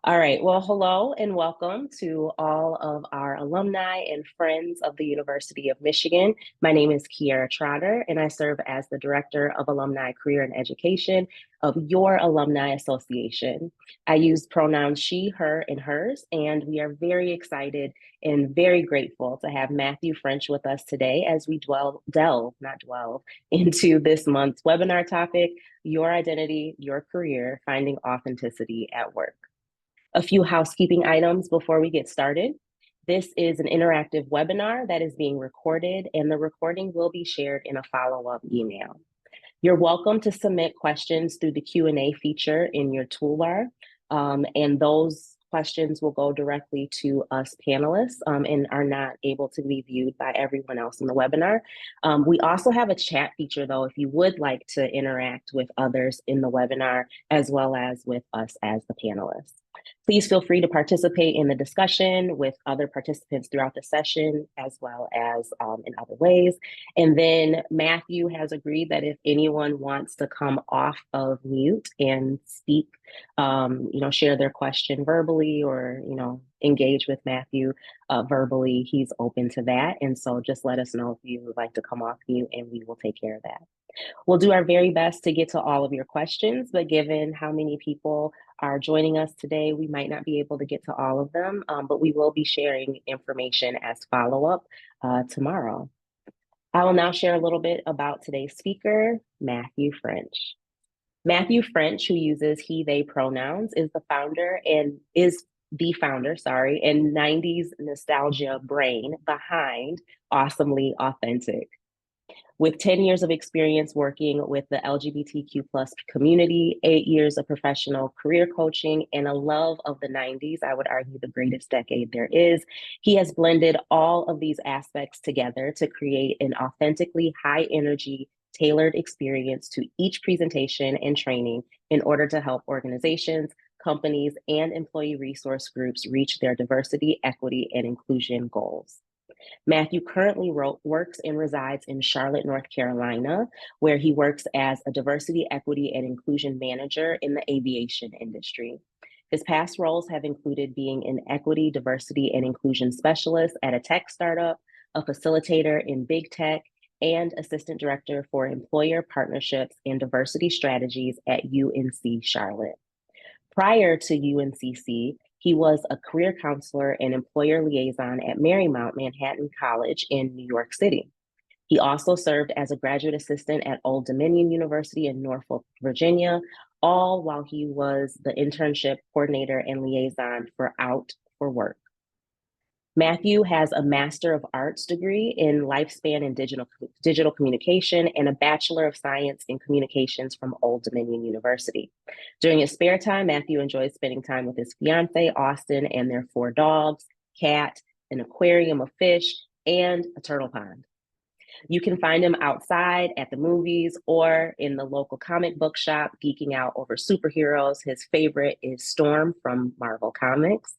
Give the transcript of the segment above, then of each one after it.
All right. Well, hello and welcome to all of our alumni and friends of the University of Michigan. My name is Kiara Trotter, and I serve as the Director of Alumni Career and Education of your Alumni Association. I use pronouns she, her, and hers, and we are very excited and very grateful to have Matthew French with us today as we delve into this month's webinar topic, Your Identity, Your Career, Finding Authenticity at Work. A few housekeeping items before we get started. This is an interactive webinar that is being recorded, and the recording will be shared in a follow-up email. You're welcome to submit questions through the Q&A feature in your toolbar, and those questions will go directly to us panelists and are not able to be viewed by everyone else in the webinar. We also have a chat feature, though, if you would like to interact with others in the webinar, as well as with us as the panelists. Please feel free to participate in the discussion with other participants throughout the session, as well as in other ways. And then Matthew has agreed that if anyone wants to come off of mute and speak, share their question verbally or, engage with Matthew verbally, he's open to that. And so just let us know if you would like to come off mute and we will take care of that. We'll do our very best to get to all of your questions, but given how many people are joining us today, we might not be able to get to all of them, but we will be sharing information as follow-up tomorrow. I will now share a little bit about today's speaker, Matthew French. Matthew French, who uses he, they pronouns, is the founder and 90s nostalgia brain behind Awesomely Authentic. With 10 years of experience working with the LGBTQ plus community, 8 years of professional career coaching, and a love of the 90s, I would argue the greatest decade there is, he has blended all of these aspects together to create an authentically high energy, tailored experience to each presentation and training in order to help organizations, companies, and employee resource groups reach their diversity, equity, and inclusion goals. Matthew currently works and resides in Charlotte, North Carolina, where he works as a diversity, equity, and inclusion manager in the aviation industry. His past roles have included being an equity, diversity, and inclusion specialist at a tech startup, a facilitator in big tech, and assistant director for employer partnerships and diversity strategies at UNC Charlotte. Prior to UNCC, he was a career counselor and employer liaison at Marymount Manhattan College in New York City. He also served as a graduate assistant at Old Dominion University in Norfolk, Virginia, all while he was the internship coordinator and liaison for Out for Work. Matthew has a Master of Arts degree in Lifespan and Digital Communication and a Bachelor of Science in Communications from Old Dominion University. During his spare time, Matthew enjoys spending time with his fiance, Austin, and their 4 dogs, cat, an aquarium of fish, and a turtle pond. You can find him outside at the movies or in the local comic book shop, geeking out over superheroes. His favorite is Storm from Marvel Comics.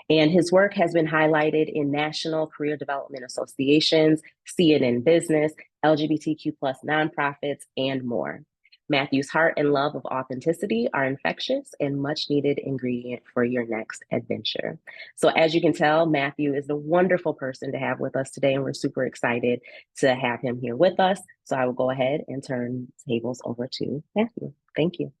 And his work has been highlighted in national career development associations, CNN Business, LGBTQ plus nonprofits, and more. Matthew's heart and love of authenticity are infectious and much needed ingredient for your next adventure. So as you can tell, Matthew is a wonderful person to have with us today, and we're super excited to have him here with us. So I will go ahead and turn tables over to Matthew. Thank you.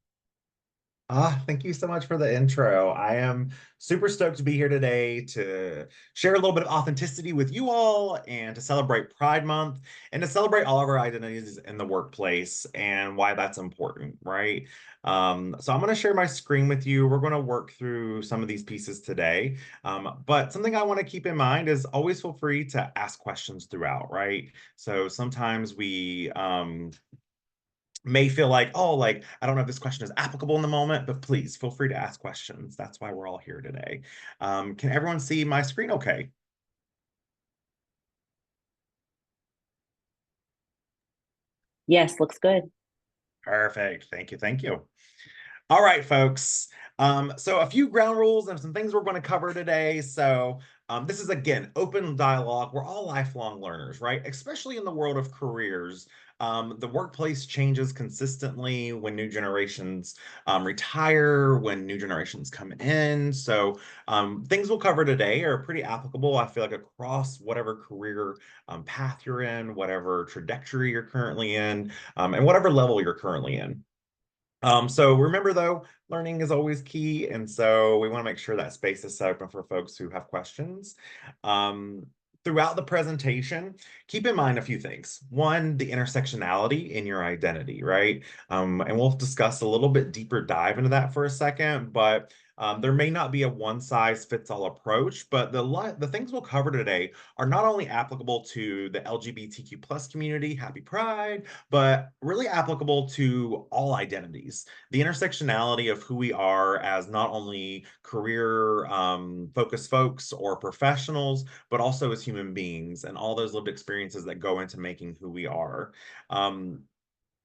Thank you so much for the intro. I am super stoked to be here today to share a little bit of authenticity with you all and to celebrate Pride Month and to celebrate all of our identities in the workplace and why that's important, right? So I'm going to share my screen with you. We're going to work through some of these pieces today. But something I want to keep in mind is always feel free to ask questions throughout, right? So sometimes we may feel like, oh, like, I don't know if this question is applicable in the moment, but please feel free to ask questions. That's why we're all here today. Can everyone see my screen okay? Yes, looks good. Perfect. Thank you. Thank you. All right, folks. So a few ground rules and some things we're going to cover today. So this is, again, open dialogue. We're all lifelong learners, right? Especially in the world of careers. The workplace changes consistently when new generations retire, when new generations come in. So things we'll cover today are pretty applicable, I feel like, across whatever career path you're in, whatever trajectory you're currently in, and whatever level you're currently in. So remember though, learning is always key. And so we want to make sure that space is set open for folks who have questions. Um, Throughout the presentation, keep in mind a few things. One, the intersectionality in your identity, right? And we'll discuss a little bit deeper dive into that for a second, but there may not be a one size fits all approach, but the things we'll cover today are not only applicable to the LGBTQ plus community, happy Pride, but really applicable to all identities. The intersectionality of who we are as not only career focused folks or professionals, but also as human beings and all those lived experiences that go into making who we are. Um,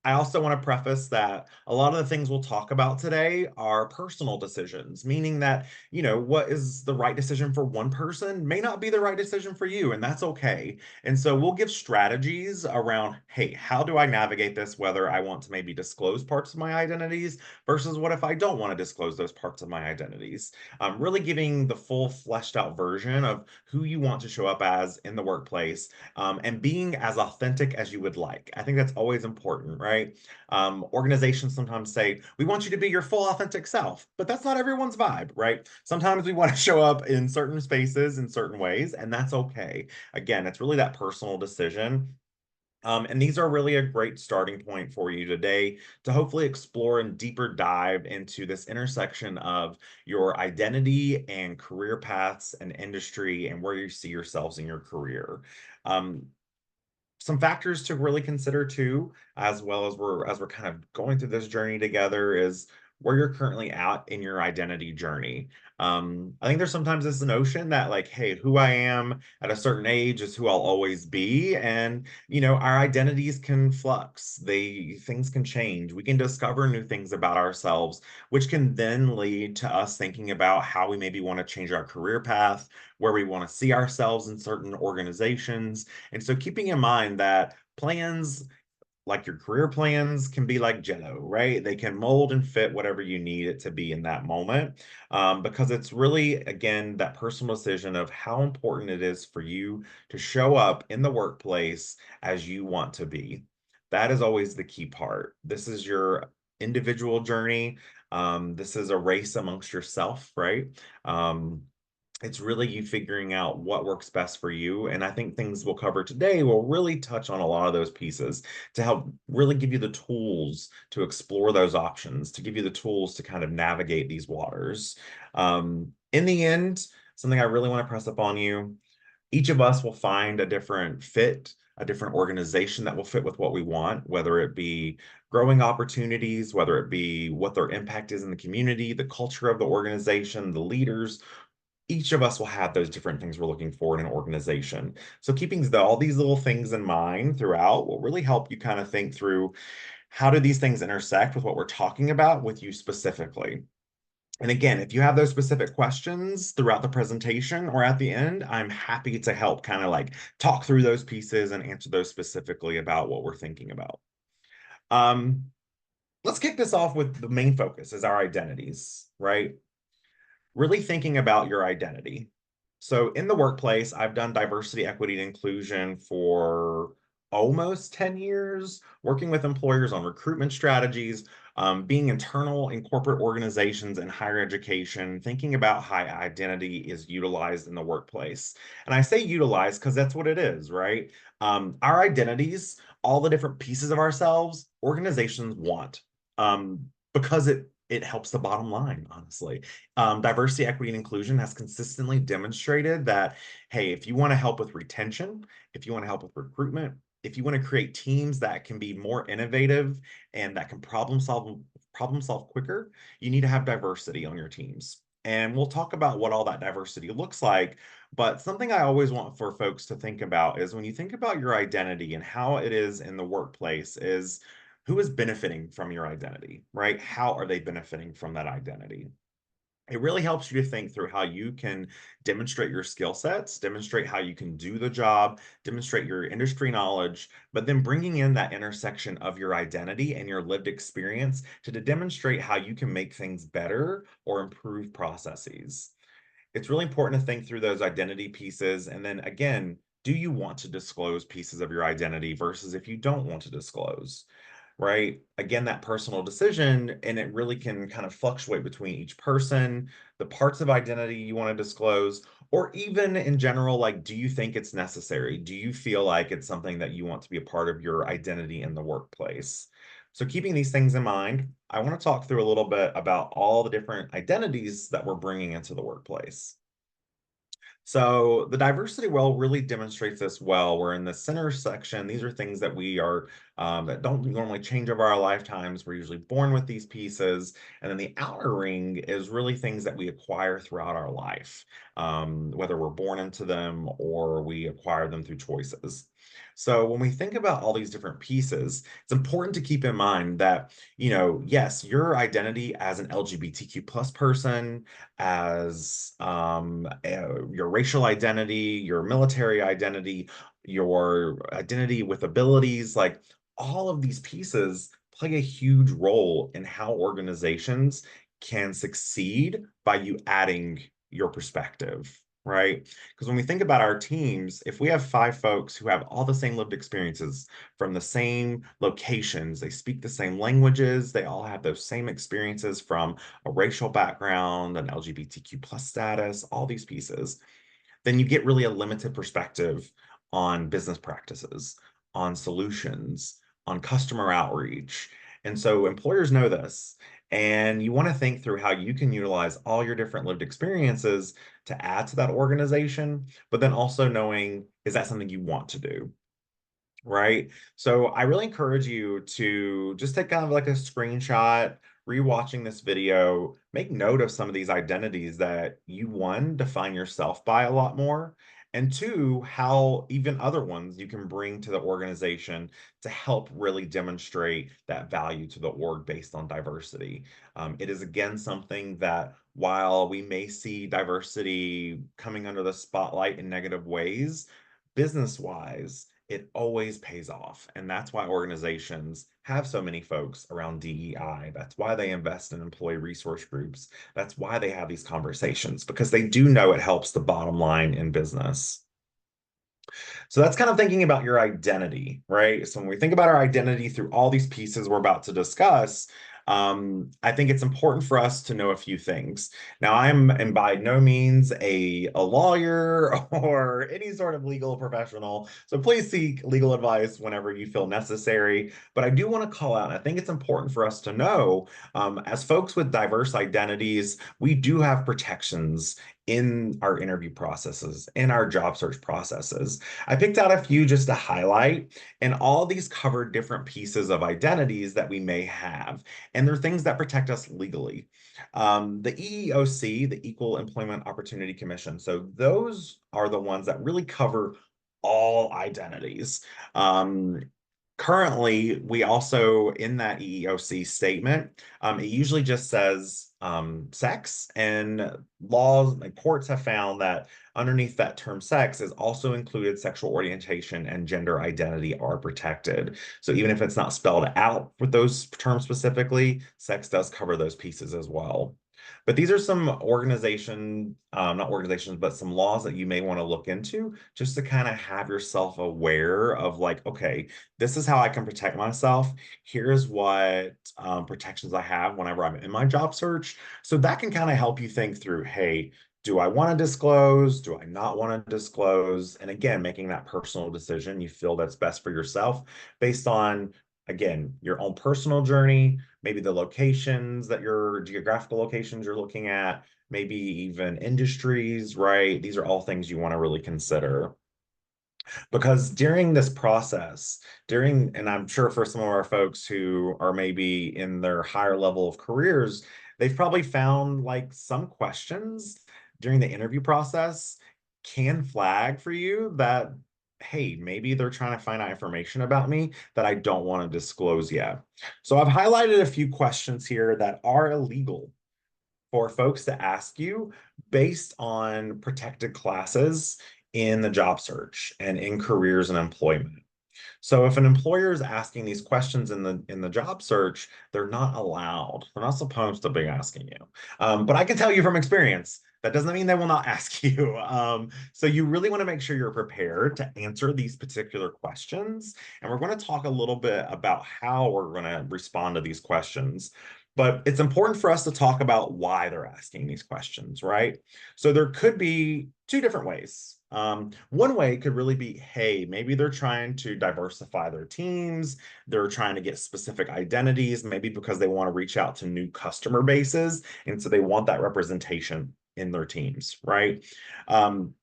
I also want to preface that a lot of the things we'll talk about today are personal decisions, meaning that, what is the right decision for one person may not be the right decision for you, and that's okay. And so we'll give strategies around, hey, how do I navigate this, whether I want to maybe disclose parts of my identities versus what if I don't want to disclose those parts of my identities. Really giving the full fleshed out version of who you want to show up as in the workplace, and being as authentic as you would like. I think that's always important, right? Organizations sometimes say, we want you to be your full authentic self, but that's not everyone's vibe, right? Sometimes we want to show up in certain spaces in certain ways, and that's okay. Again, it's really that personal decision. And these are really a great starting point for you today to hopefully explore and deeper dive into this intersection of your identity and career paths and industry and where you see yourselves in your career. Um, some factors to really consider too, as well as we're kind of going through this journey together, is where you're currently at in your identity journey. I think there's sometimes this notion that like, hey, who I am at a certain age is who I'll always be, and our identities can flux. Things can change. We can discover new things about ourselves, which can then lead to us thinking about how we maybe want to change our career path, where we want to see ourselves in certain organizations. And so keeping in mind that plans, like your career plans, can be like Jello, right? They can mold and fit whatever you need it to be in that moment, because it's really, again, that personal decision of how important it is for you to show up in the workplace as you want to be. That is always the key part. This is your individual journey. This is a race amongst yourself, right? It's really you figuring out what works best for you. And I think things we'll cover today will really touch on a lot of those pieces to help really give you the tools to explore those options, to give you the tools to kind of navigate these waters. In the end, something I really want to press up on you, each of us will find a different fit, a different organization that will fit with what we want, whether it be growing opportunities, whether it be what their impact is in the community, the culture of the organization, the leaders. Each of us will have those different things we're looking for in an organization. So keeping all these little things in mind throughout will really help you kind of think through, how do these things intersect with what we're talking about with you specifically? And again, if you have those specific questions throughout the presentation or at the end, I'm happy to help kind of like talk through those pieces and answer those specifically about what we're thinking about. Um, let's kick this off with the main focus is our identities, right? Really thinking about your identity. So in the workplace, I've done diversity, equity, and inclusion for almost 10 years, working with employers on recruitment strategies, being internal in corporate organizations and higher education, thinking about how identity is utilized in the workplace. And I say utilized because that's what it is, right? Our identities, all the different pieces of ourselves, organizations want, because it helps the bottom line, honestly. Diversity, equity, and inclusion has consistently demonstrated that, hey, if you want to help with retention, if you want to help with recruitment, if you want to create teams that can be more innovative and that can problem solve quicker, you need to have diversity on your teams. And we'll talk about what all that diversity looks like. But something I always want for folks to think about is when you think about your identity and how it is in the workplace, is who is benefiting from your identity, right? How are they benefiting from that identity? It really helps you to think through how you can demonstrate your skill sets, demonstrate how you can do the job, demonstrate your industry knowledge, but then bringing in that intersection of your identity and your lived experience to demonstrate how you can make things better or improve processes. It's really important to think through those identity pieces. And then again, do you want to disclose pieces of your identity versus if you don't want to disclose? Right? Again, that personal decision, and it really can kind of fluctuate between each person, the parts of identity you want to disclose, or even in general, like, do you think it's necessary? Do you feel like it's something that you want to be a part of your identity in the workplace? So, keeping these things in mind, I want to talk through a little bit about all the different identities that we're bringing into the workplace. So the diversity well really demonstrates this well. We're in the center section. These are things that we are that don't normally change over our lifetimes. We're usually born with these pieces, and then the outer ring is really things that we acquire throughout our life, whether we're born into them or we acquire them through choices. So when we think about all these different pieces, it's important to keep in mind that, yes, your identity as an LGBTQ plus person, as your racial identity, your military identity, your identity with abilities, like all of these pieces play a huge role in how organizations can succeed by you adding your perspective. Right? Because when we think about our teams, if we have five folks who have all the same lived experiences from the same locations, they speak the same languages, they all have those same experiences from a racial background, an LGBTQ plus status, all these pieces, then you get really a limited perspective on business practices, on solutions, on customer outreach. And so employers know this. And you want to think through how you can utilize all your different lived experiences to add to that organization, but then also knowing, is that something you want to do? Right? So I really encourage you to just take kind of like a screenshot, rewatching this video, make note of some of these identities that you, one, define yourself by a lot more, and two, how even other ones you can bring to the organization to help really demonstrate that value to the org based on diversity. It is again something that while we may see diversity coming under the spotlight in negative ways, business wise, it always pays off. And that's why organizations have so many folks around DEI. That's why they invest in employee resource groups. That's why they have these conversations, because they do know it helps the bottom line in business. So that's kind of thinking about your identity, right? So when we think about our identity through all these pieces we're about to discuss, I think it's important for us to know a few things. Now, I'm by no means a lawyer or any sort of legal professional, so please seek legal advice whenever you feel necessary. But I do want to call out, and I think it's important for us to know, as folks with diverse identities, we do have protections in our interview processes, in our job search processes. I picked out a few just to highlight, and all of these cover different pieces of identities that we may have, and they're things that protect us legally. The EEOC, the Equal Employment Opportunity Commission, so those are the ones that really cover all identities. Currently, we also, in that EEOC statement, it usually just says sex, and laws and courts have found that underneath that term sex is also included sexual orientation and gender identity are protected. So even if it's not spelled out with those terms specifically, sex does cover those pieces as well. But these are some not organizations, but some laws that you may want to look into just to kind of have yourself aware of like, okay, this is how I can protect myself. Here's what protections I have whenever I'm in my job search. So that can kind of help you think through, hey, do I want to disclose? Do I not want to disclose? And again, making that personal decision you feel that's best for yourself based on, again, your own personal journey, maybe the locations that your geographical locations you're looking at, maybe even industries, right? These are all things you want to really consider. Because during this process, and I'm sure for some of our folks who are maybe in their higher level of careers, they've probably found like some questions during the interview process can flag for you that, hey, maybe they're trying to find out information about me that I don't want to disclose yet. So I've highlighted a few questions here that are illegal for folks to ask you based on protected classes in the job search and in careers and employment. So if an employer is asking these questions in the job search, they're not allowed. They're not supposed to be asking you. But I can tell you from experience, that doesn't mean they will not ask you. So you really want to make sure you're prepared to answer these particular questions. And we're going to talk a little bit about how we're going to respond to these questions. But it's important for us to talk about why they're asking these questions, right? So there could be two different ways. One way could really be, hey, maybe they're trying to diversify their teams. They're trying to get specific identities, maybe because they want to reach out to new customer bases. And so they want that representation in their teams, right? Um,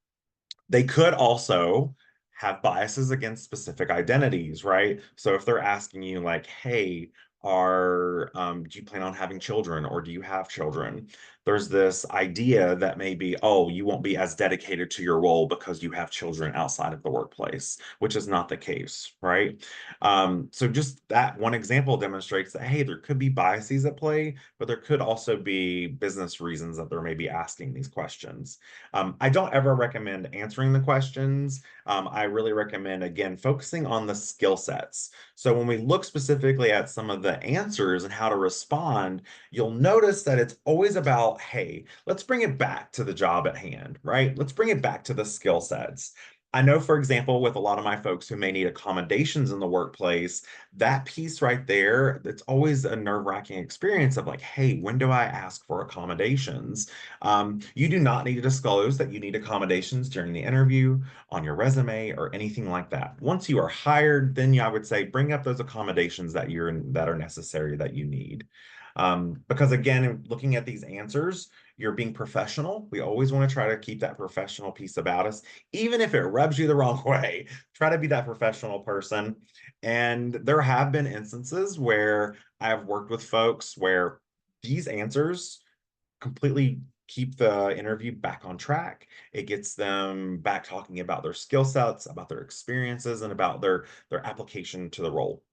they could also have biases against specific identities, right? So if they're asking you like, hey, do you plan on having children or do you have children? There's this idea that maybe, oh, you won't be as dedicated to your role because you have children outside of the workplace, which is not the case, right? So just that one example demonstrates that, hey, there could be biases at play, but there could also be business reasons that they're maybe asking these questions. I don't ever recommend answering the questions. I really recommend, again, focusing on the skill sets. So when we look specifically at some of the answers and how to respond, you'll notice that it's always about, hey, let's bring it back to the job at hand, right? Let's bring it back to the skill sets. I know, for example, with a lot of my folks who may need accommodations in the workplace, that piece right there, it's always a nerve-wracking experience of like, hey, when do I ask for accommodations? You do not need to disclose that you need accommodations during the interview, on your resume, or anything like that. Once you are hired, then I would say bring up those accommodations that are necessary that you need. Because again, looking at these answers, you're being professional. We always want to try to keep that professional piece about us, even if it rubs you the wrong way. Try to be that professional person. And there have been instances where I've worked with folks where these answers completely keep the interview back on track. It gets them back talking about their skill sets, about their experiences, and about their application to the role.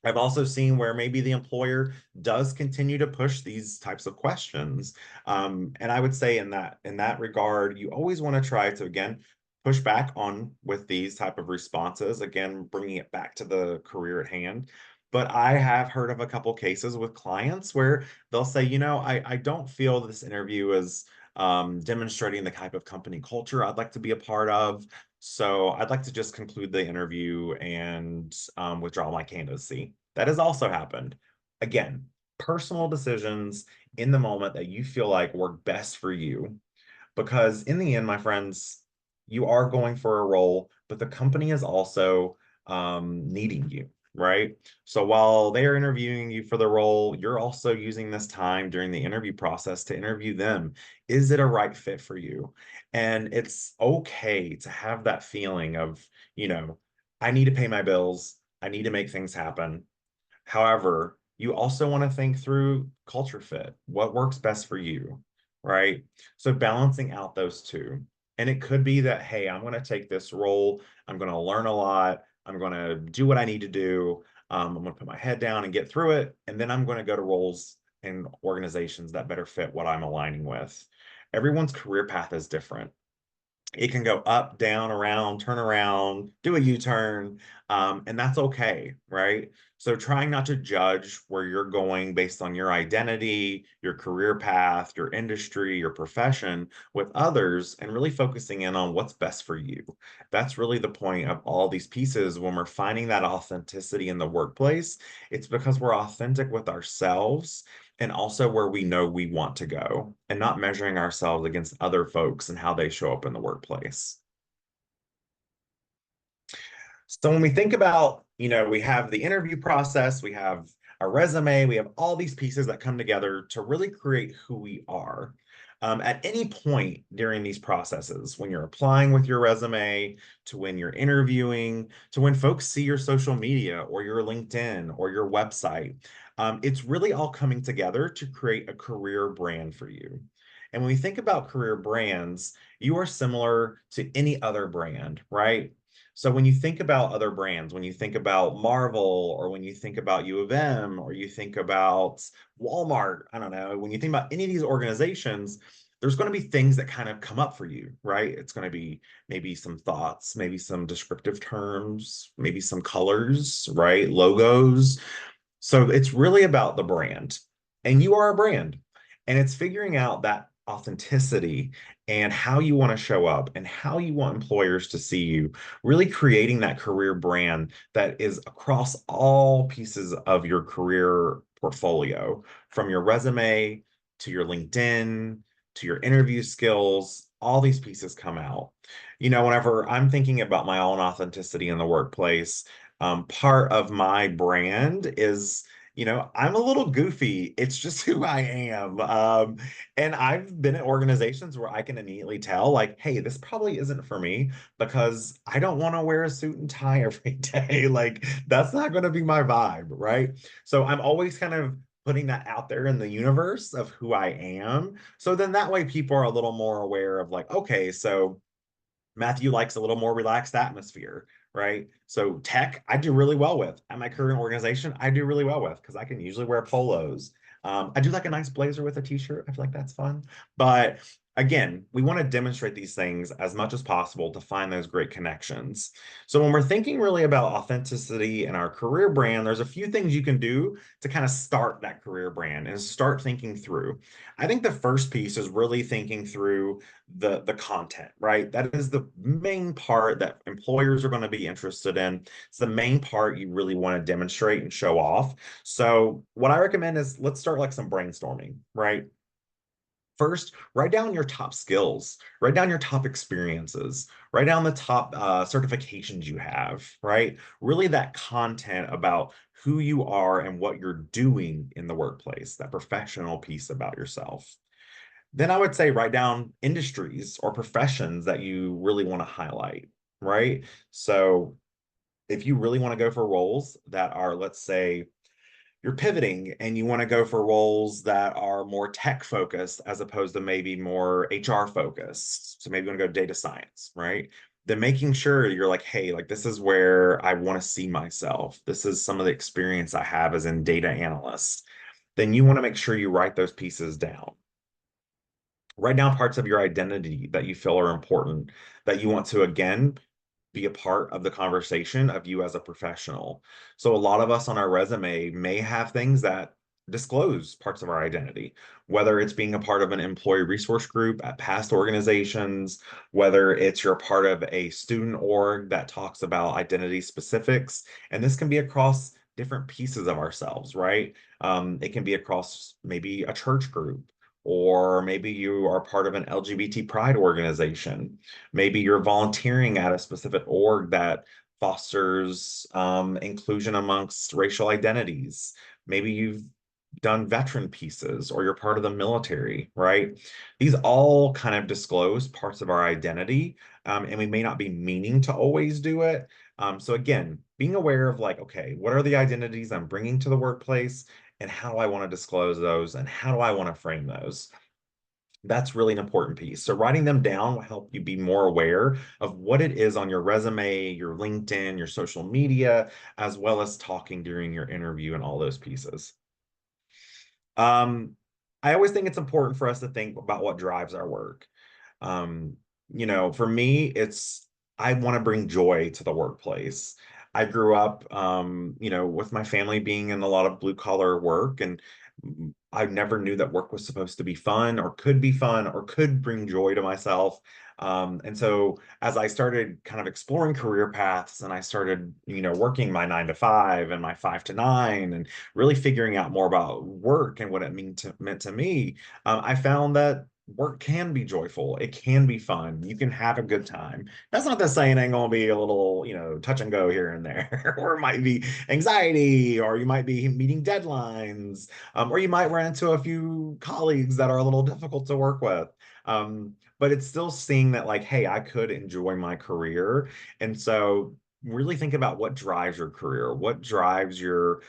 I've also seen where maybe the employer does continue to push these types of questions. And I would say in that regard, you always want to try to again push back on with these type of responses, again, bringing it back to the career at hand. But I have heard of a couple cases with clients where they'll say, I don't feel this interview is demonstrating the type of company culture I'd like to be a part of. So I'd like to just conclude the interview and withdraw my candidacy. That has also happened. Again, personal decisions in the moment that you feel like work best for you. Because in the end, my friends, you are going for a role, but the company is also needing you, right? So while they are interviewing you for the role, you're also using this time during the interview process to interview them. Is it a right fit for you? And it's okay to have that feeling of, you know, I need to pay my bills. I need to make things happen. However, you also want to think through culture fit. What works best for you, right? So balancing out those two. And it could be that, hey, I'm going to take this role. I'm going to learn a lot. I'm going to do what I need to do. I'm going to put my head down and get through it. And then I'm going to go to roles and organizations that better fit what I'm aligning with. Everyone's career path is different. It can go up, down, around, turn around, do a U-turn, and that's okay, right? So trying not to judge where you're going based on your identity, your career path, your industry, your profession with others, and really focusing in on what's best for you. That's really the point of all these pieces when we're finding that authenticity in the workplace. It's because we're authentic with ourselves and also where we know we want to go and not measuring ourselves against other folks and how they show up in the workplace. So when we think about, we have the interview process, we have a resume, we have all these pieces that come together to really create who we are. At any point during these processes, when you're applying with your resume, to when you're interviewing, to when folks see your social media or your LinkedIn or your website, it's really all coming together to create a career brand for you. And when we think about career brands, you are similar to any other brand, right? So when you think about other brands, when you think about Marvel, or when you think about U of M, or you think about Walmart, I don't know, when you think about any of these organizations, there's going to be things that kind of come up for you, right? It's going to be maybe some thoughts, maybe some descriptive terms, maybe some colors, right? Logos. So it's really about the brand, and you are a brand, and it's figuring out that authenticity and how you want to show up and how you want employers to see you, really creating that career brand that is across all pieces of your career portfolio, from your resume to your LinkedIn to your interview skills. All these pieces come out. Whenever I'm thinking about my own authenticity in the workplace, part of my brand is, I'm a little goofy. It's just who I am. And I've been at organizations where I can immediately tell, like, hey, this probably isn't for me because I don't want to wear a suit and tie every day. Like, that's not going to be my vibe, right? So I'm always kind of putting that out there in the universe of who I am. So then that way people are a little more aware of, like, okay, so Matthew likes a little more relaxed atmosphere, right? So tech, I do really well with. At my current organization, I do really well with because I can usually wear polos. I do like a nice blazer with a t-shirt. I feel like that's fun. But again, we want to demonstrate these things as much as possible to find those great connections. So when we're thinking really about authenticity in our career brand, there's a few things you can do to kind of start that career brand and start thinking through. I think the first piece is really thinking through the content, right? That is the main part that employers are going to be interested in. It's the main part you really want to demonstrate and show off. So what I recommend is, let's start like some brainstorming, right? First, write down your top skills, write down your top experiences, write down the top certifications you have, right? Really that content about who you are and what you're doing in the workplace, that professional piece about yourself. Then I would say write down industries or professions that you really want to highlight, right? So if you really want to go for roles that are, let's say, you're pivoting and you want to go for roles that are more tech focused as opposed to maybe more HR focused. So maybe you want to go data science, right? Then making sure you're like, hey, like this is where I want to see myself. This is some of the experience I have as in data analyst. Then you want to make sure you write those pieces down. Write down parts of your identity that you feel are important, that you want to, again, be a part of the conversation of you as a professional. So a lot of us on our resume may have things that disclose parts of our identity, whether it's being a part of an employee resource group at past organizations, whether it's you're part of a student org that talks about identity specifics. And this can be across different pieces of ourselves, right? It can be across maybe a church group, or maybe you are part of an LGBT pride organization. Maybe you're volunteering at a specific org that fosters inclusion amongst racial identities. Maybe you've done veteran pieces, or you're part of the military, right? These all kind of disclose parts of our identity, and we may not be meaning to always do it. So again, being aware of, like, okay, what are the identities I'm bringing to the workplace, and how do I want to disclose those, and how do I want to frame those? That's really an important piece. So writing them down will help you be more aware of what it is on your resume, your LinkedIn, your social media, as well as talking during your interview and all those pieces. Um, I always think it's important for us to think about what drives our work. Um, for me, it's, I want to bring joy to the workplace. I grew up, with my family being in a lot of blue collar work, and I never knew that work was supposed to be fun or could bring joy to myself. And so as I started kind of exploring career paths, and I started, working my 9 to 5 and my 5 to 9, and really figuring out more about work and what it meant to me, I found that work can be joyful. It can be fun. You can have a good time. That's not to say it ain't gonna be a little, touch and go here and there, or it might be anxiety, or you might be meeting deadlines, or you might run into a few colleagues that are a little difficult to work with. But it's still seeing that, like, hey, I could enjoy my career. And so really think about what drives your career, what drives your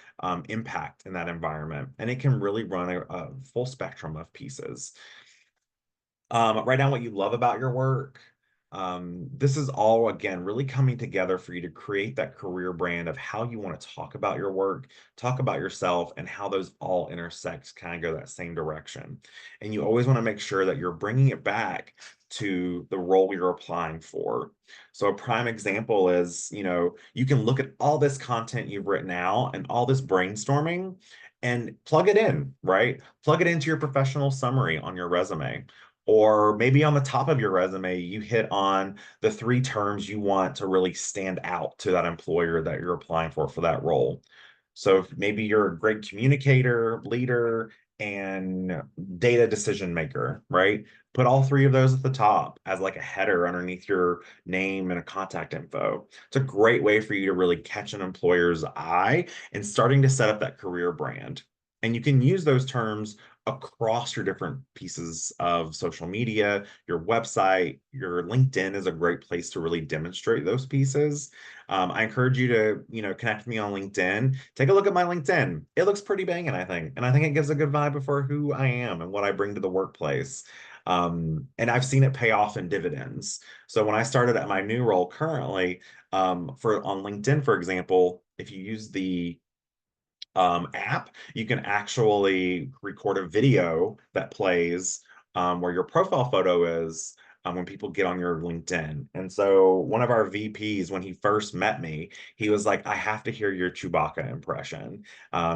impact in that environment. And it can really run a full spectrum of pieces. Write down what you love about your work. This is all, again, really coming together for you to create that career brand of how you want to talk about your work, talk about yourself, and how those all intersect, kind of go that same direction. And you always want to make sure that you're bringing it back to the role you're applying for. So a prime example is, you can look at all this content you've written out and all this brainstorming and plug it in, right? Plug it into your professional summary on your resume. Or maybe on the top of your resume, you hit on the three terms you want to really stand out to that employer that you're applying for that role. So if maybe you're a great communicator, leader, and data decision maker, right? Put all three of those at the top as like a header underneath your name and a contact info. It's a great way for you to really catch an employer's eye and starting to set up that career brand. And you can use those terms across your different pieces of social media, your website, your LinkedIn is a great place to really demonstrate those pieces. I encourage you to, connect with me on LinkedIn. Take a look at my LinkedIn. It looks pretty banging, I think. And I think it gives a good vibe for who I am and what I bring to the workplace. And I've seen it pay off in dividends. So when I started at my new role currently, for on LinkedIn, for example, if you use the app, you can actually record a video that plays where your profile photo is when people get on your LinkedIn. And so one of our VPs, when he first met me, he was like, I have to hear your Chewbacca impression.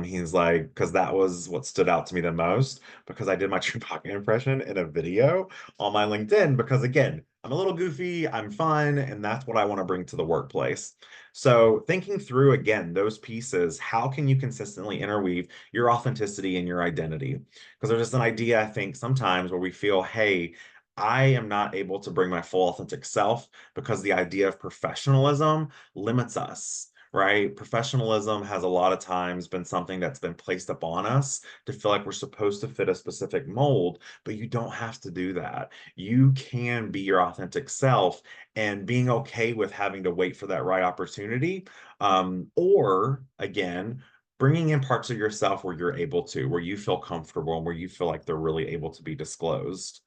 He's like, because that was what stood out to me the most, because I did my Chewbacca impression in a video on my LinkedIn, because again, I'm a little goofy, I'm fun, and that's what I want to bring to the workplace. So thinking through again those pieces, how can you consistently interweave your authenticity and your identity? Because there's just an idea, I think, sometimes where we feel, hey, I am not able to bring my full authentic self because the idea of professionalism limits us. Right? Professionalism has a lot of times been something that's been placed upon us to feel like we're supposed to fit a specific mold, but you don't have to do that. You can be your authentic self and being okay with having to wait for that right opportunity. Or again, bringing in parts of yourself where you're able to, where you feel comfortable and where you feel like they're really able to be disclosed.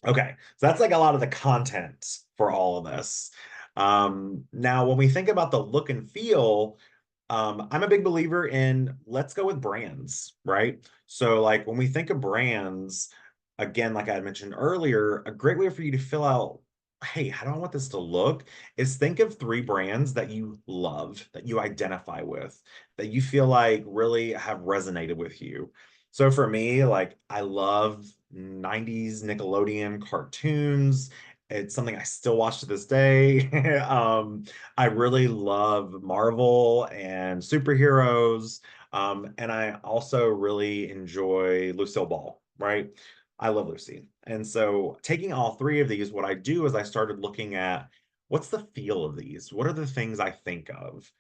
Okay, so that's like a lot of the content for all of this. Now, when we think about the look and feel, I'm a big believer in let's go with brands, right? So, like when we think of brands, again, like I had mentioned earlier, a great way for you to fill out, hey, how do I want this to look? Is think of three brands that you love, that you identify with, that you feel like really have resonated with you. So for me, like I love 90s Nickelodeon cartoons. It's something I still watch to this day. I really love Marvel and superheroes. And I also really enjoy Lucille Ball, right? I love Lucy. And so taking all three of these, what I do is I started looking at what's the feel of these? What are the things I think of?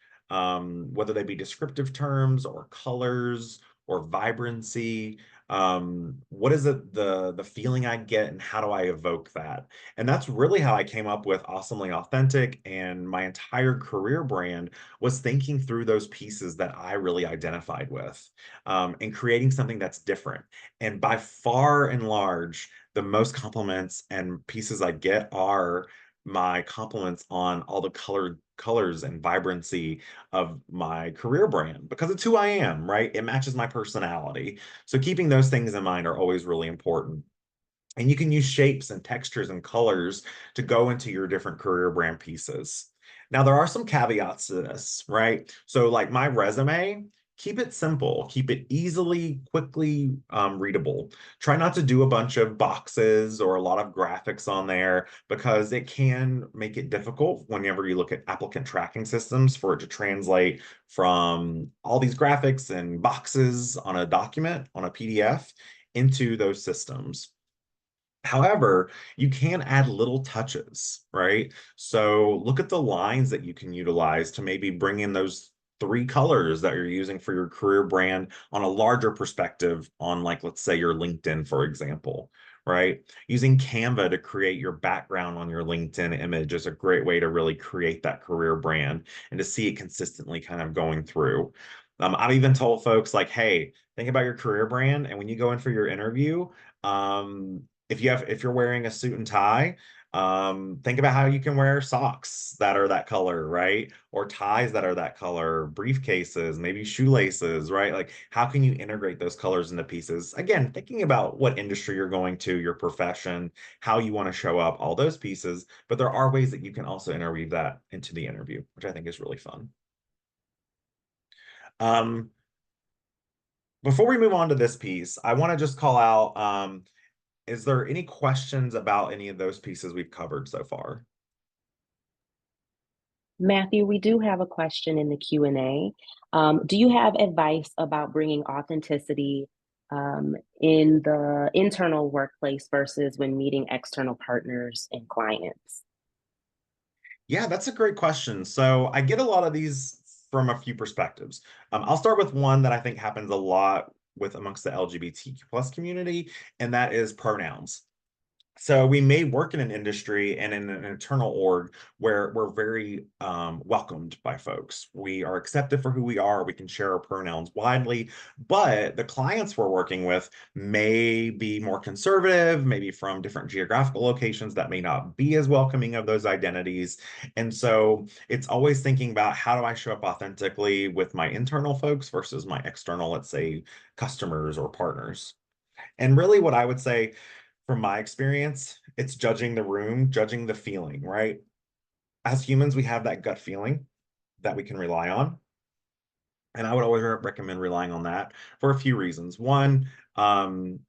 Whether they be descriptive terms or colors or vibrancy. What is it the feeling I get and how do I evoke that? And that's really how I came up with Awesomely Authentic, and my entire career brand was thinking through those pieces that I really identified with, and creating something that's different. And by far and large, the most compliments and pieces I get are my compliments on all the colors and vibrancy of my career brand because it's who I am, right? It matches my personality. So keeping those things in mind are always really important. And you can use shapes and textures and colors to go into your different career brand pieces. Now, there are some caveats to this, right? So, like my resume, keep it simple, keep it easily, quickly readable. Try not to do a bunch of boxes or a lot of graphics on there because it can make it difficult whenever you look at applicant tracking systems for it to translate from all these graphics and boxes on a document, on a PDF, into those systems. However, you can add little touches, right? So look at the lines that you can utilize to maybe bring in those three colors that you're using for your career brand on a larger perspective on, like, let's say your LinkedIn, for example, right? Using Canva to create your background on your LinkedIn image is a great way to really create that career brand and to see it consistently kind of going through. I've even told folks like, hey, think about your career brand. And when you go in for your interview, if you're wearing a suit and tie, Think about how you can wear socks that are that color, right? Or ties that are that color, briefcases, maybe shoelaces, right? Like, how can you integrate those colors into pieces? Again, thinking about what industry you're going to, your profession, how you want to show up, all those pieces. But there are ways that you can also interweave that into the interview, which I think is really fun. Um, Before we move on to this piece, I want to just call out, is there any questions about any of those pieces we've covered so far? Matthew, we do have a question in the Q&A. Do you have advice about bringing authenticity in the internal workplace versus when meeting external partners and clients? Yeah, that's a great question. So I get a lot of these from a few perspectives. I'll start with one that I think happens a lot with amongst the LGBTQ plus community, and that is pronouns. So we may work in an industry and in an internal org where we're very welcomed by folks. We are accepted for who we are. We can share our pronouns widely, but the clients we're working with may be more conservative, maybe from different geographical locations that may not be as welcoming of those identities. And so it's always thinking about how do I show up authentically with my internal folks versus my external, let's say, customers or partners. And really, what I would say from my experience, it's judging the room, judging the feeling, right? As humans, we have that gut feeling that we can rely on. And I would always recommend relying on that for a few reasons. One,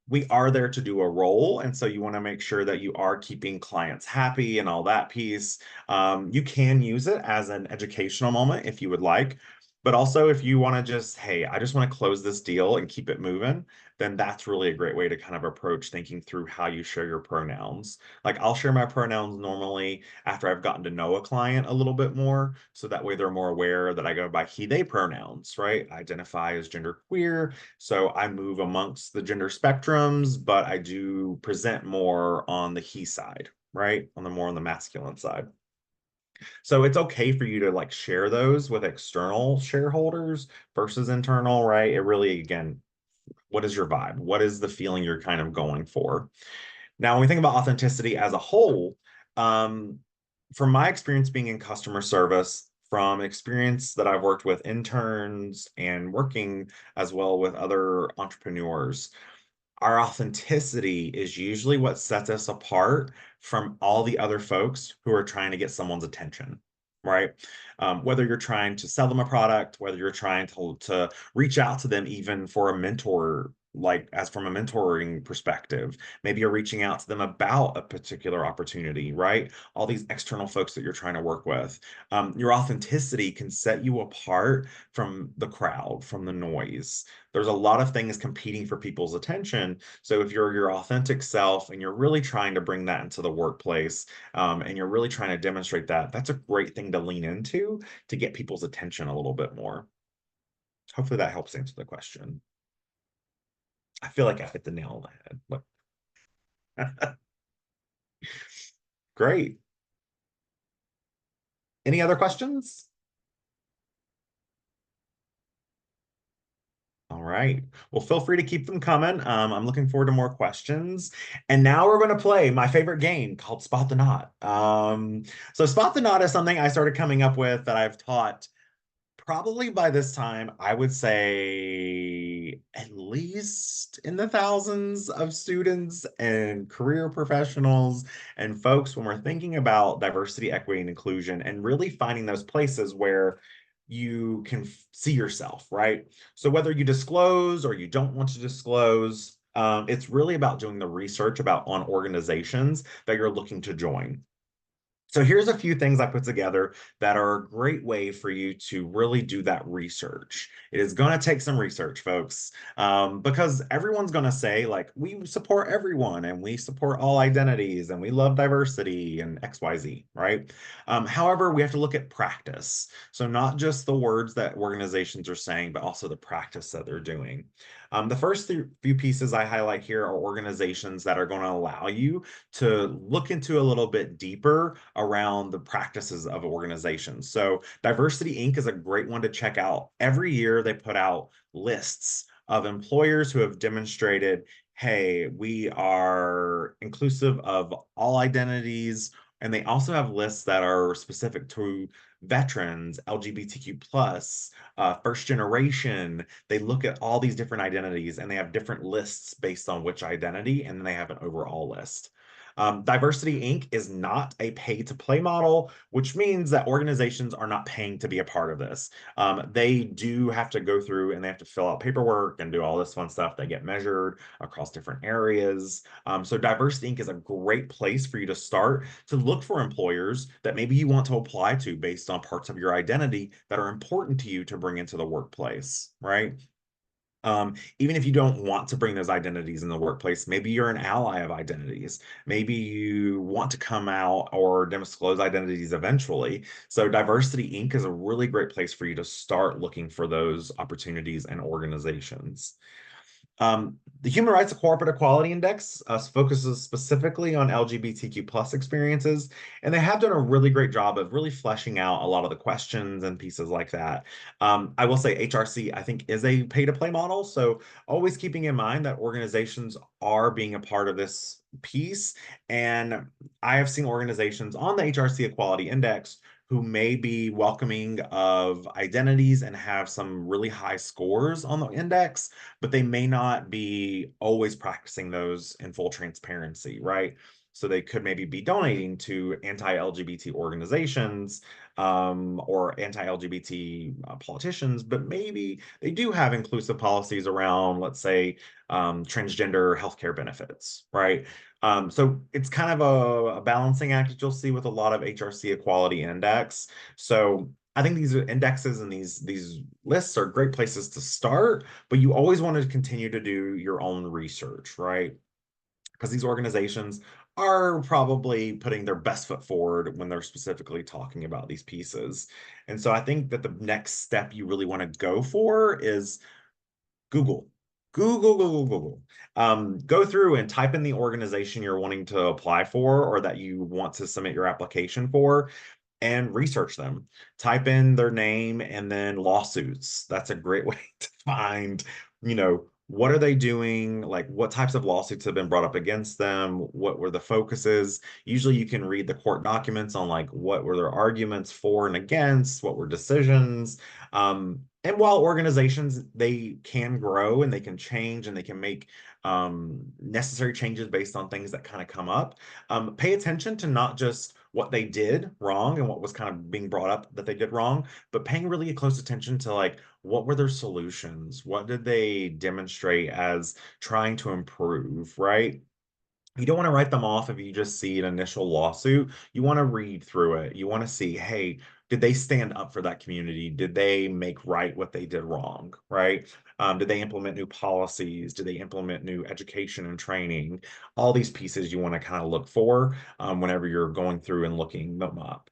we are there to do a role. And so you want to make sure that you are keeping clients happy and all that piece. You can use it as an educational moment if you would like. But also, if you want to just, hey, I just want to close this deal and keep it moving, then that's really a great way to kind of approach thinking through how you share your pronouns. Like, I'll share my pronouns normally after I've gotten to know a client a little bit more. So that way they're more aware that I go by he, they pronouns, right? I identify as gender queer. So I move amongst the gender spectrums, but I do present more on the he side, right? On the more on the masculine side. So it's okay for you to like share those with external shareholders versus internal, right? It really, again, what is your vibe? What is the feeling you're kind of going for? Now, when we think about authenticity as a whole, um, from my experience being in customer service, from experience that I've worked with interns and working as well with other entrepreneurs, our authenticity is usually what sets us apart from all the other folks who are trying to get someone's attention, right? Whether you're trying to sell them a product, whether you're trying to reach out to them even for a mentor, like as from a mentoring perspective, maybe you're reaching out to them about a particular opportunity, right? All these external folks that you're trying to work with. Your authenticity can set you apart from the crowd, from the noise. There's a lot of things competing for people's attention. So if you're your authentic self and you're really trying to bring that into the workplace, and you're really trying to demonstrate that, that's a great thing to lean into to get people's attention a little bit more. Hopefully that helps answer the question. I feel like I hit the nail on the head. Great. Any other questions? All right. Well, feel free to keep them coming. I'm looking forward to more questions. And now we're going to play my favorite game called Spot the Knot. So Spot the Knot is something I started coming up with that I've taught probably by this time, I would say at least in the thousands of students and career professionals and folks when we're thinking about diversity, equity, and inclusion and really finding those places where you can see yourself, right? So whether you disclose or you don't want to disclose, it's really about doing the research about on organizations that you're looking to join. So here's a few things I put together that are a great way for you to really do that research. It is going to take some research, folks, because everyone's going to say, like, we support everyone and we support all identities and we love diversity and XYZ, right? However, we have to look at practice. So not just the words that organizations are saying, but also the practice that they're doing. The first few pieces I highlight here are organizations that are going to allow you to look into a little bit deeper around the practices of organizations. So Diversity Inc. is a great one to check out. Every year they put out lists of employers who have demonstrated hey, we are inclusive of all identities. And they also have lists that are specific to veterans, LGBTQ plus, first generation. They look at all these different identities and they have different lists based on which identity, and then they have an overall list. Diversity Inc. is not a pay to play model, which means that organizations are not paying to be a part of this. They do have to go through and they have to fill out paperwork and do all this fun stuff. They get measured across different areas. So Diversity Inc. is a great place for you to start to look for employers that maybe you want to apply to based on parts of your identity that are important to you to bring into the workplace, right? Even if you don't want to bring those identities in the workplace, maybe you're an ally of identities. Maybe you want to come out or disclose identities eventually. So Diversity Inc. is a really great place for you to start looking for those opportunities and organizations. The Human Rights and Corporate Equality Index focuses specifically on LGBTQ plus experiences, and they have done a really great job of really fleshing out a lot of the questions and pieces like that. I will say HRC, I think, is a pay-to-play model, so always keeping in mind that organizations are being a part of this piece, and I have seen organizations on the HRC Equality Index who may be welcoming of identities and have some really high scores on the index, but they may not be always practicing those in full transparency, right? So they could maybe be donating to anti-LGBT organizations or anti-LGBT politicians, but maybe they do have inclusive policies around, let's say, transgender healthcare benefits, right? So it's kind of a balancing act that you'll see with a lot of HRC Equality Index. So I think these indexes and these lists are great places to start, but you always want to continue to do your own research, right? Because these organizations are probably putting their best foot forward when they're specifically talking about these pieces. And so I think that the next step you really want to go for is Google. Google. Go through and type in the organization you're wanting to apply for or that you want to submit your application for and research them. Type in their name and then lawsuits. That's a great way to find, what are they doing? Like what types of lawsuits have been brought up against them? What were the focuses? Usually you can read the court documents on like what were their arguments for and against, what were decisions. And while organizations, they can grow and they can change and they can make necessary changes based on things that kind of come up, pay attention to not just what they did wrong and what was kind of being brought up that they did wrong, but paying really close attention to like what were their solutions? What did they demonstrate as trying to improve, right? You don't want to write them off if you just see an initial lawsuit. You want to read through it. You want to see, hey, did they stand up for that community? Did they make right what they did wrong, right? Did they implement new policies? Did they implement new education and training? All these pieces you want to kind of look for whenever you're going through and looking them up.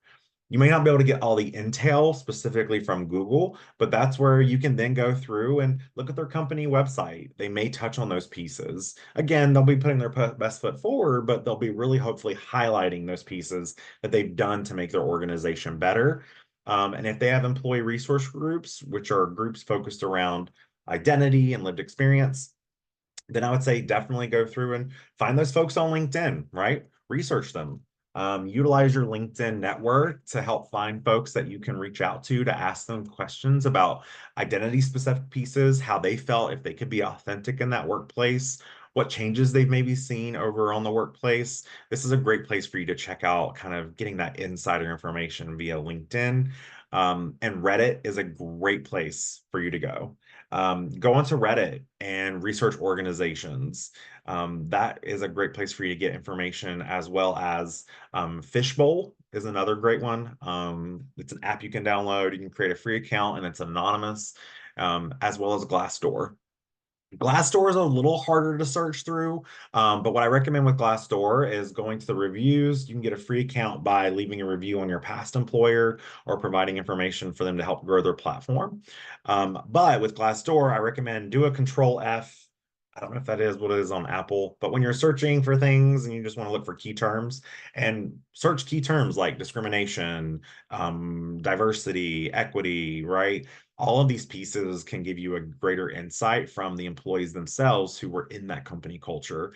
You may not be able to get all the intel specifically from Google, but that's where you can then go through and look at their company website. They may touch on those pieces. Again, they'll be putting their best foot forward, but they'll be really hopefully highlighting those pieces that they've done to make their organization better. And if they have employee resource groups, which are groups focused around identity and lived experience, then I would say definitely go through and find those folks on LinkedIn, right? Research them. Utilize your LinkedIn network to help find folks that you can reach out to ask them questions about identity specific pieces, how they felt, if they could be authentic in that workplace, what changes they've maybe seen over on the workplace. This is a great place for you to check out kind of getting that insider information via LinkedIn. And Reddit is a great place for you to go. Go onto Reddit and research organizations. That is a great place for you to get information, as well as Fishbowl is another great one. It's an app you can download. You can create a free account and it's anonymous, as well as Glassdoor. Glassdoor is a little harder to search through, but what I recommend with Glassdoor is going to the reviews. You can get a free account by leaving a review on your past employer or providing information for them to help grow their platform. But with Glassdoor, I recommend do a Control F. I don't know if that is what it is on Apple, but when you're searching for things and you just want to look for key terms and search key terms like discrimination, diversity, equity, right? all of these pieces can give you a greater insight from the employees themselves who were in that company culture.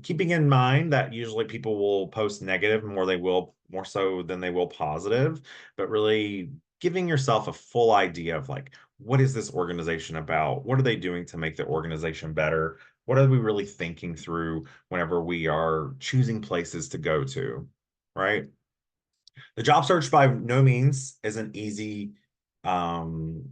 Keeping in mind that usually people will post negative more so than they will positive, but really giving yourself a full idea of like, what is this organization about? What are they doing to make the organization better? What are we really thinking through whenever we are choosing places to go to, right? The job search by no means is an easy um,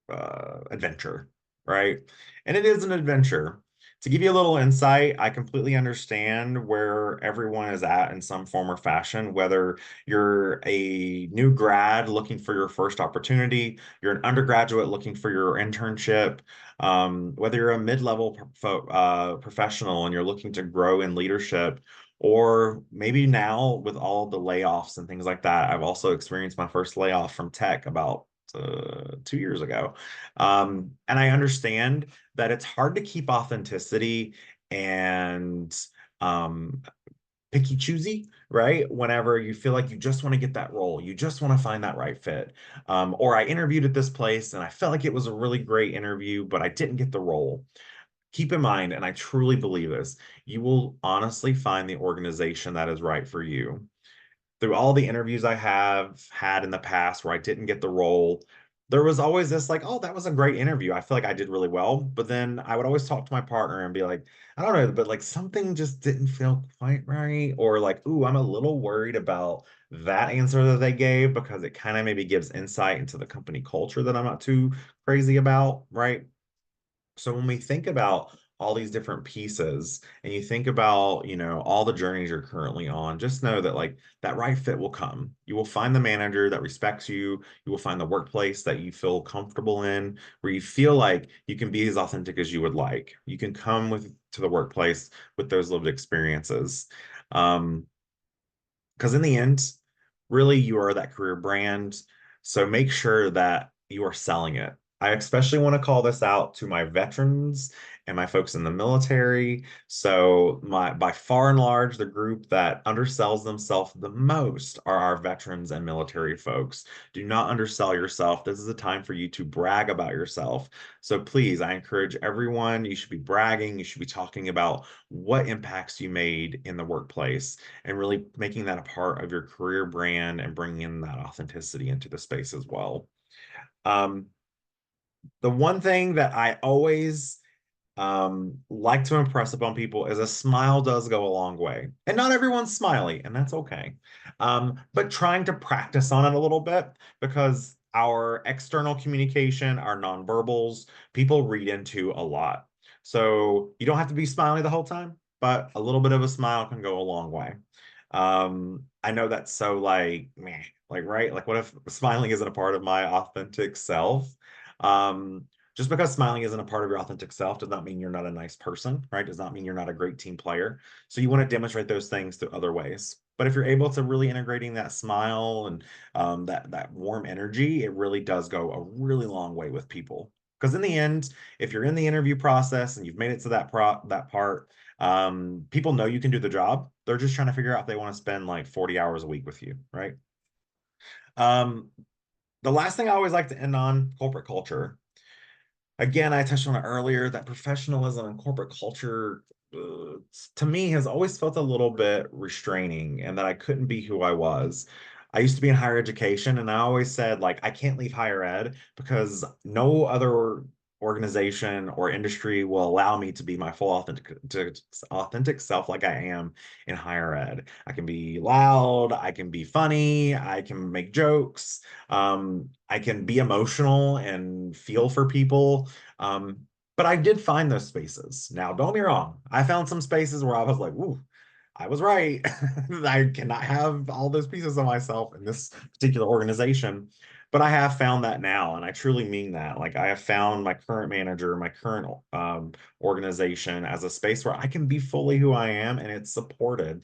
adventure, right? And it is an adventure. To give you a little insight, I completely understand where everyone is at in some form or fashion, whether you're a new grad looking for your first opportunity, you're an undergraduate looking for your internship, whether you're a mid-level professional and you're looking to grow in leadership, or maybe now with all the layoffs and things like that. I've also experienced my first layoff from tech about 2 years ago. And I understand that it's hard to keep authenticity and um, picky choosy, right? Whenever you feel like you just want to get that role, you just want to find that right fit. Or I interviewed at this place and I felt like it was a really great interview, but I didn't get the role. Keep in mind, and I truly believe this, you will honestly find the organization that is right for you through all the interviews I have had in the past where I didn't get the role, there was always this like, oh, that was a great interview. I feel like I did really well. But then I would always talk to my partner and be like, I don't know, but like something just didn't feel quite right. Or like, ooh, I'm a little worried about that answer that they gave because it kind of maybe gives insight into the company culture that I'm not too crazy about, right? So when we think about all these different pieces and you think about, all the journeys you're currently on, just know that like that right fit will come. You will find the manager that respects you. You will find the workplace that you feel comfortable in, where you feel like you can be as authentic as you would like. You can come with to the workplace with those lived experiences. Um, because in the end, really, you are that career brand. So make sure that you are selling it. I especially want to call this out to my veterans and my folks in the military. So my by far and large, the group that undersells themselves the most are our veterans and military folks. Do not undersell yourself. This is a time for you to brag about yourself. So please, I encourage everyone, you should be bragging, you should be talking about what impacts you made in the workplace and really making that a part of your career brand and bringing in that authenticity into the space as well. Um, the one thing that I always like to impress upon people is a smile does go a long way. And not everyone's smiley, and that's okay. But trying to practice on it a little bit because our external communication, our nonverbals, people read into a lot. So you don't have to be smiling the whole time, but a little bit of a smile can go a long way. I know that's so like meh, like right? Like what if smiling isn't a part of my authentic self? Um, just because smiling isn't a part of your authentic self does not mean you're not a nice person, right? Does not mean you're not a great team player. So you want to demonstrate those things through other ways. But if you're able to really integrating that smile and that warm energy, it really does go a really long way with people. Because in the end, if you're in the interview process and you've made it to that part, people know you can do the job. They're just trying to figure out if they want to spend like 40 hours a week with you, right? Um, the last thing I always like to end on corporate culture. Again, I touched on it earlier that professionalism and corporate culture to me has always felt a little bit restraining and that I couldn't be who I was. I used to be in higher education and I always said like I can't leave higher ed because no other organization or industry will allow me to be my full authentic self like I am in higher ed. I can be loud, I can be funny, I can make jokes, I can be emotional and feel for people. But I did find those spaces. Now, don't be wrong. I found some spaces where I was like, ooh, I was right. I cannot have all those pieces of myself in this particular organization. But I have found that now, and I truly mean that. Like I have found my current manager, my current organization as a space where I can be fully who I am and it's supported.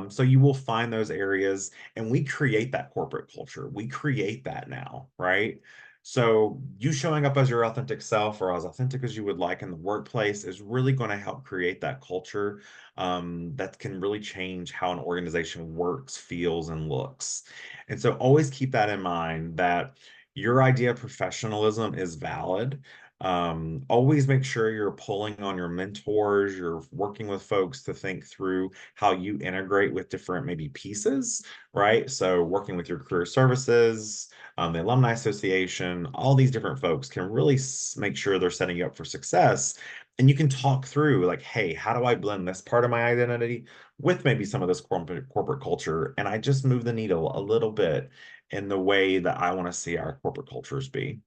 So you will find those areas, and we create that corporate culture. We create that now, right? So you showing up as your authentic self or as authentic as you would like in the workplace is really going to help create that culture that can really change how an organization works, feels, and looks. And so always keep that in mind that your idea of professionalism is valid. Always make sure you're pulling on your mentors, you're working with folks to think through how you integrate with different maybe pieces, right? So working with your career services, the Alumni Association, all these different folks can really make sure they're setting you up for success. And you can talk through like, hey, how do I blend this part of my identity with maybe some of this corporate culture? And I just move the needle a little bit in the way that I want to see our corporate cultures be.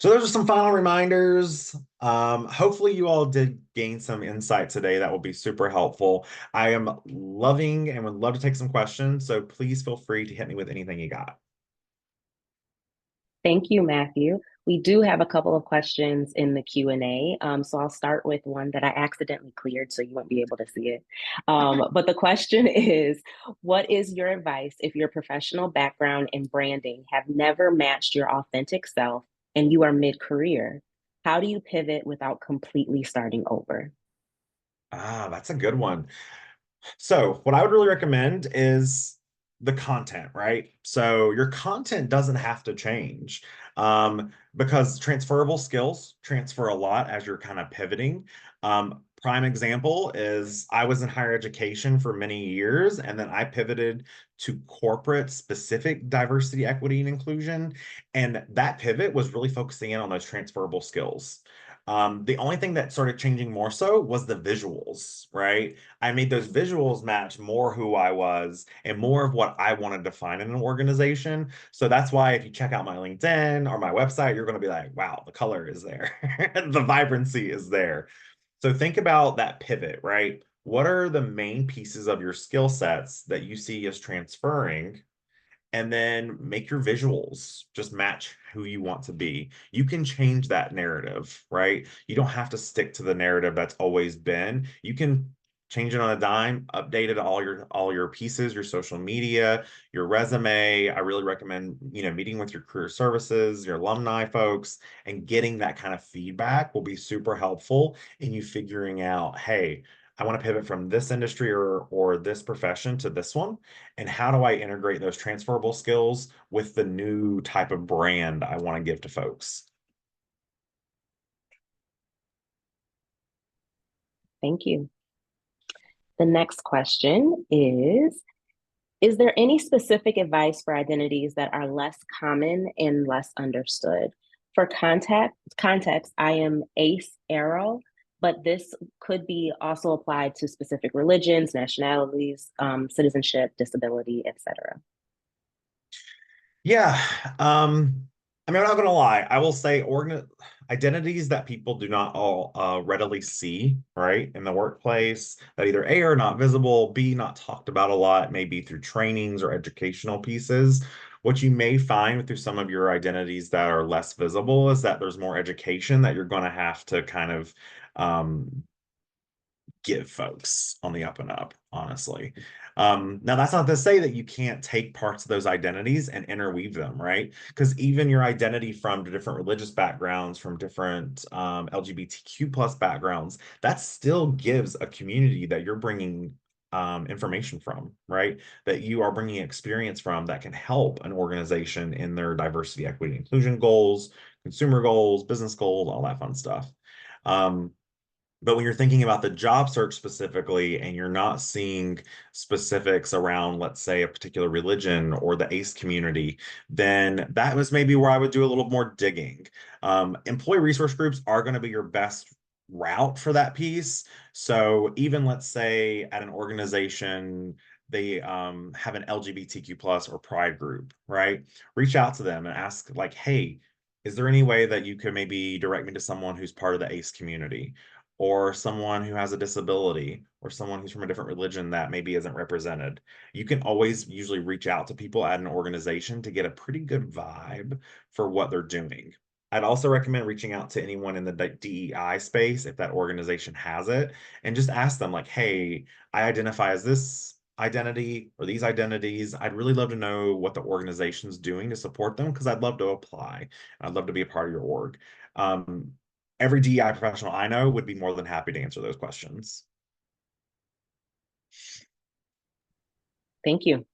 So those are some final reminders. Hopefully you all did gain some insight today that will be super helpful. I am loving and would love to take some questions, so please feel free to hit me with anything you got. Thank you, Matthew. We do have a couple of questions in the Q&A. So I'll start with one that I accidentally cleared, so you won't be able to see it. But the question is, what is your advice if your professional background and branding have never matched your authentic self and you are mid-career? How do you pivot without completely starting over? Ah, that's a good one. So, what I would really recommend is the content, right? So, your content doesn't have to change because transferable skills transfer a lot as you're kind of pivoting. Prime example is I was in higher education for many years, and then I pivoted to corporate specific diversity, equity, and inclusion. And that pivot was really focusing in on those transferable skills. The only thing that started changing more so was the visuals, right? I made those visuals match more who I was and more of what I wanted to find in an organization. So that's why if you check out my LinkedIn or my website, you're going to be like, wow, the color is there. The vibrancy is there. So think about that pivot, right? What are the main pieces of your skill sets that you see as transferring, and then make your visuals just match who you want to be. You can change that narrative, right? You don't have to stick to the narrative that's always been. You can change it on a dime, update it all your pieces, your social media, your resume. I really recommend, meeting with your career services, your alumni folks, and getting that kind of feedback will be super helpful in you figuring out, hey, I want to pivot from this industry or this profession to this one, and how do I integrate those transferable skills with the new type of brand I want to give to folks? Thank you. The next question is there any specific advice for identities that are less common and less understood? For context, I am ace arrow, but this could be also applied to specific religions, nationalities, citizenship, disability, etc. Yeah. I mean, I'm not gonna lie. I will say identities that people do not all readily see, right, in the workplace that either A, are not visible, B, not talked about a lot, maybe through trainings or educational pieces. What you may find through some of your identities that are less visible is that there's more education that you're going to have to kind of um, give folks on the up and up, honestly. Now, that's not to say that you can't take parts of those identities and interweave them, right? Because even your identity from different religious backgrounds, from different LGBTQ plus backgrounds, that still gives a community that you're bringing information from, right? That you are bringing experience from that can help an organization in their diversity, equity, inclusion goals, consumer goals, business goals, all that fun stuff. Um, but when you're thinking about the job search specifically and you're not seeing specifics around, let's say, a particular religion or the ACE community, then that was maybe where I would do a little more digging. Employee resource groups are going to be your best route for that piece. So even let's say at an organization, they have an LGBTQ plus or pride group, right? Reach out to them and ask like, hey, is there any way that you could maybe direct me to someone who's part of the ACE community? Or someone who has a disability, or someone who's from a different religion that maybe isn't represented. You can always usually reach out to people at an organization to get a pretty good vibe for what they're doing. I'd also recommend reaching out to anyone in the DEI space if that organization has it, and just ask them, like, hey, I identify as this identity or these identities. I'd really love to know what the organization's doing to support them because I'd love to apply. I'd love to be a part of your org. Um, every DEI professional I know would be more than happy to answer those questions. Thank you.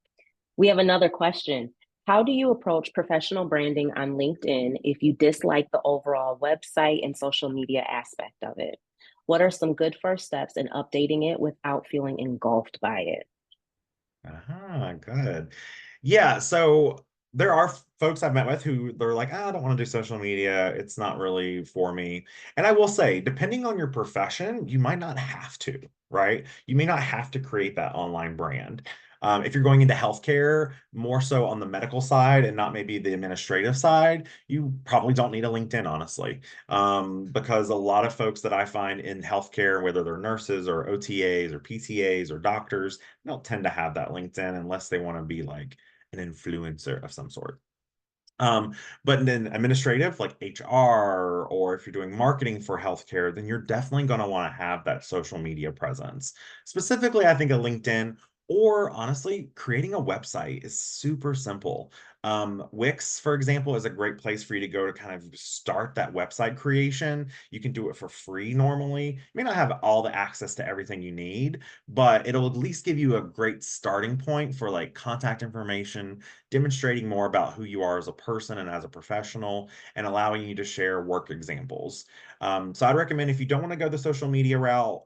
We have another question. How do you approach professional branding on LinkedIn if you dislike the overall website and social media aspect of it? What are some good first steps in updating it without feeling engulfed by it? Good. Yeah, so there are folks I've met with who they're like, "Ah, I don't want to do social media. It's not really for me." And I will say, depending on your profession, you might not have to, right? You may not have to create that online brand. If you're going into healthcare, more so on the medical side and not maybe the administrative side, you probably don't need a LinkedIn, honestly, because a lot of folks that I find in healthcare, whether they're nurses or OTAs or PTAs or doctors, don't tend to have that LinkedIn unless they want to be like an influencer of some sort. Um, but then administrative, like HR, or if you're doing marketing for healthcare, then you're definitely going to want to have that social media presence. Specifically, I think a LinkedIn or honestly, creating a website is super simple. Wix, for example, is a great place for you to go to kind of start that website creation. You can do it for free normally. You may not have all the access to everything you need, but it'll at least give you a great starting point for like contact information, demonstrating more about who you are as a person and as a professional, and allowing you to share work examples. So I'd recommend if you don't want to go the social media route,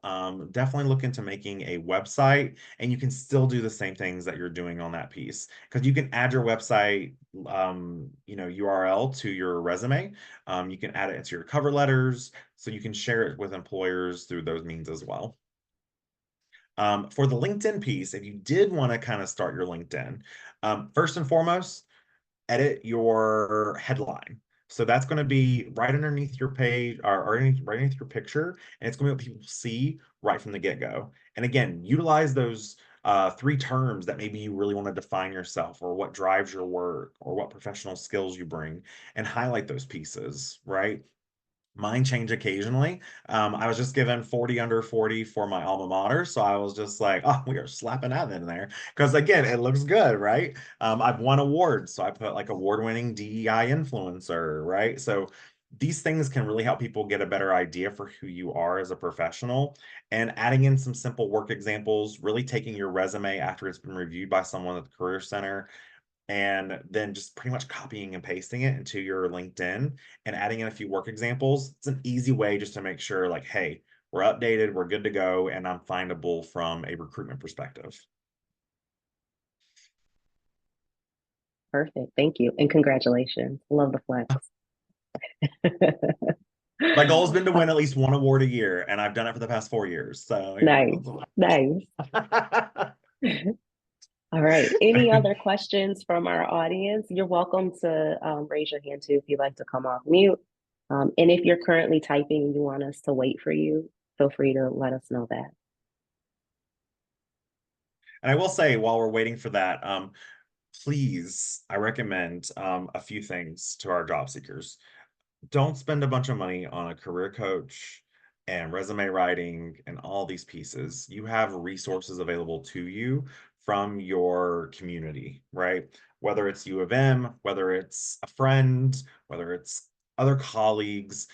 definitely look into making a website, and you can still do the same things that you're doing on that piece because you can add your website, URL to your resume. You can add it into your cover letters, so you can share it with employers through those means as well. For the LinkedIn piece, if you did want to kind of start your LinkedIn, first and foremost, edit your headline. So that's going to be right underneath your page or right underneath your picture, and it's going to be what people see right from the get-go. And again, utilize those three terms that maybe you really want to define yourself, or what drives your work, or what professional skills you bring, and highlight those pieces, right? Mine change occasionally. I was just given 40 under 40 for my alma mater. So I was just like, oh, we are slapping that in there. Because again, it looks good, right? I've won awards. So I put like award-winning DEI influencer, right? So these things can really help people get a better idea for who you are as a professional. And adding in some simple work examples, really taking your resume after it's been reviewed by someone at the Career Center, and then just pretty much copying and pasting it into your LinkedIn and adding in a few work examples. It's an easy way just to make sure, like, hey, we're updated, we're good to go, and I'm findable from a recruitment perspective. Perfect. Thank you. And congratulations. Love the flex. My goal has been to win at least one award a year, and I've done it for the past 4 years. So, Nice. Nice. All right. Any other questions from our audience? You're welcome to raise your hand too if you'd like to come off mute. And if you're currently typing and you want us to wait for you, feel free to let us know that. And I will say, while we're waiting for that, please, I recommend a few things to our job seekers. Don't spend a bunch of money on a career coach and resume writing and all these pieces. You have resources available to you from your community, right? Whether it's U of M, whether it's a friend, whether it's other colleagues,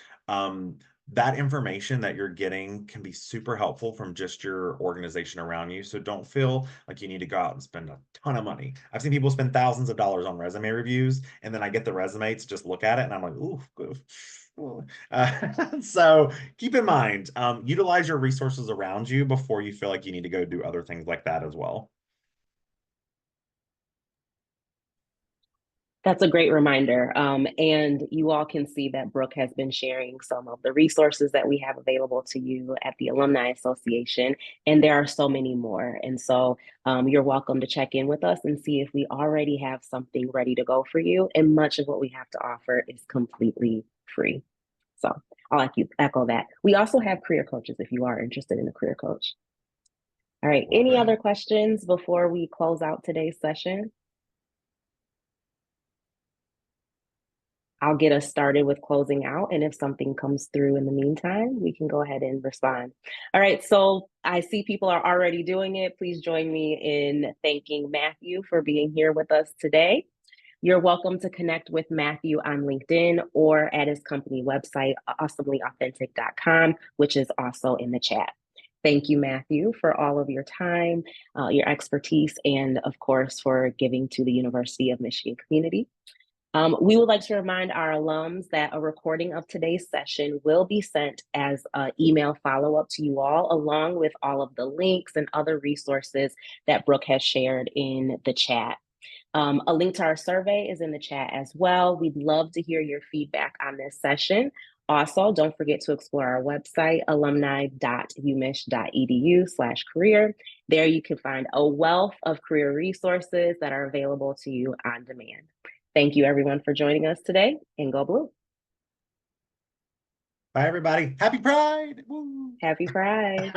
that information that you're getting can be super helpful from just your organization around you. So don't feel like you need to go out and spend a ton of money. I've seen people spend thousands of dollars on resume reviews, and then I get the resume to just look at it, and I'm like, ooh, ooh. So keep in mind, utilize your resources around you before you feel like you need to go do other things like that as well. That's a great reminder. And you all can see that Brooke has been sharing some of the resources that we have available to you at the Alumni Association. And there are so many more. And so you're welcome to check in with us and see if we already have something ready to go for you. And much of what we have to offer is completely free. So I'll echo that. We also have career coaches if you are interested in a career coach. All right. Love Any it. other questions before we close out today's session? I'll get us started with closing out. And if something comes through in the meantime, we can go ahead and respond. All right. So I see people are already doing it. Please join me in thanking Matthew for being here with us today. You're welcome to connect with Matthew on LinkedIn or at his company website, awesomelyauthentic.com, which is also in the chat. Thank you, Matthew, for all of your time, your expertise, and of course, for giving to the University of Michigan community. We would like to remind our alums that a recording of today's session will be sent as an email follow-up to you all, along with all of the links and other resources that Brooke has shared in the chat. A link to our survey is in the chat as well. We'd love to hear your feedback on this session. Also, don't forget to explore our website, alumni.umich.edu/career. There you can find a wealth of career resources that are available to you on demand. Thank you everyone for joining us today, and go Blue. Bye, everybody. Happy Pride. Woo. Happy Pride.